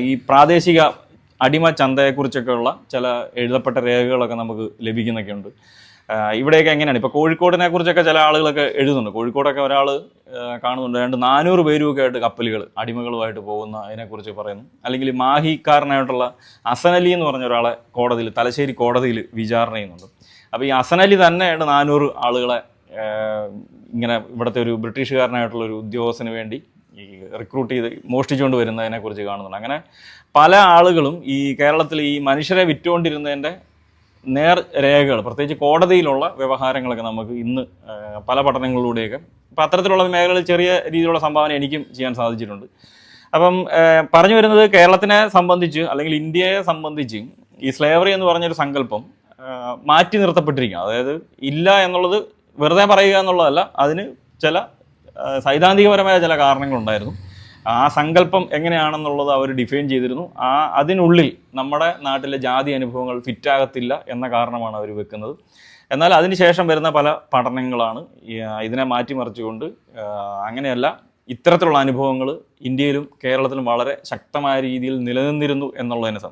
ഈ പ്രാദേശിക അടിമ ചന്തയെക്കുറിച്ചൊക്കെയുള്ള ചില എഴുതപ്പെട്ട രേഖകളൊക്കെ നമുക്ക് ലഭിക്കുന്നൊക്കെയുണ്ട്. ഇവിടെയൊക്കെ എങ്ങനെയാണ് ഇപ്പോൾ കോഴിക്കോടിനെ കുറിച്ചൊക്കെ ചില ആളുകളൊക്കെ എഴുതുന്നുണ്ട്. കോഴിക്കോടൊക്കെ ഒരാൾ കാണുന്നുണ്ട് 400 പേരുമൊക്കെ ആയിട്ട് കപ്പലുകൾ അടിമകളുമായിട്ട് പോകുന്ന അതിനെക്കുറിച്ച് പറയുന്നു. അല്ലെങ്കിൽ മാഹിക്കാരനായിട്ടുള്ള അസനലി എന്ന് പറഞ്ഞ ഒരാളെ കോടതിയിൽ, തലശ്ശേരി കോടതിയിൽ വിചാരണ ചെയ്യുന്നുണ്ട്. അപ്പോൾ ഈ അസനലി തന്നെയാണ് 400 ആളുകളെ ഇങ്ങനെ ഇവിടുത്തെ ഒരു ബ്രിട്ടീഷുകാരനായിട്ടുള്ള ഒരു ഉദ്യോഗസ്ഥന് വേണ്ടി ഈ റിക്രൂട്ട് ചെയ്ത് മോഷ്ടിച്ചുകൊണ്ട് വരുന്നതിനെക്കുറിച്ച് കാണുന്നുണ്ട്. അങ്ങനെ പല ആളുകളും ഈ കേരളത്തിൽ ഈ മനുഷ്യരെ വിറ്റുകൊണ്ടിരുന്നതിൻ്റെ രേഖകൾ, പ്രത്യേകിച്ച് കോടതിയിലുള്ള വ്യവഹാരങ്ങളൊക്കെ നമുക്ക് ഇന്ന് പല പഠനങ്ങളിലൂടെയൊക്കെ ഇപ്പം അത്തരത്തിലുള്ള മേഖലകളിൽ ചെറിയ രീതിയിലുള്ള സംഭാവന എനിക്കും ചെയ്യാൻ സാധിച്ചിട്ടുണ്ട്. അപ്പം പറഞ്ഞു വരുന്നത്, കേരളത്തിനെ സംബന്ധിച്ച് അല്ലെങ്കിൽ ഇന്ത്യയെ സംബന്ധിച്ച് ഈ സ്ലേവറി എന്ന് പറഞ്ഞൊരു സങ്കല്പം മാറ്റി നിർത്തപ്പെട്ടിരിക്കുക. അതായത് ഇല്ല എന്നുള്ളത് വെറുതെ പറയുക എന്നുള്ളതല്ല, അതിന് ചില സൈദ്ധാന്തികപരമായ ചില കാരണങ്ങളുണ്ടായിരുന്നു. ആ സങ്കല്പം എങ്ങനെയാണെന്നുള്ളത് അവർ ഡിഫൈൻ ചെയ്തിരുന്നു. അതിനുള്ളിൽ നമ്മുടെ നാട്ടിലെ ജാതി അനുഭവങ്ങൾ ഫിറ്റാകത്തില്ല എന്ന കാരണമാണ് അവർ വെക്കുന്നത്. എന്നാൽ അതിനുശേഷം വരുന്ന പല പഠനങ്ങളാണ് ഇതിനെ മാറ്റിമറിച്ചുകൊണ്ട് അങ്ങനെയല്ല, ഇത്തരത്തിലുള്ള അനുഭവങ്ങൾ ഇന്ത്യയിലും കേരളത്തിലും വളരെ ശക്തമായ രീതിയിൽ നിലനിന്നിരുന്നു എന്നുള്ളതിനെ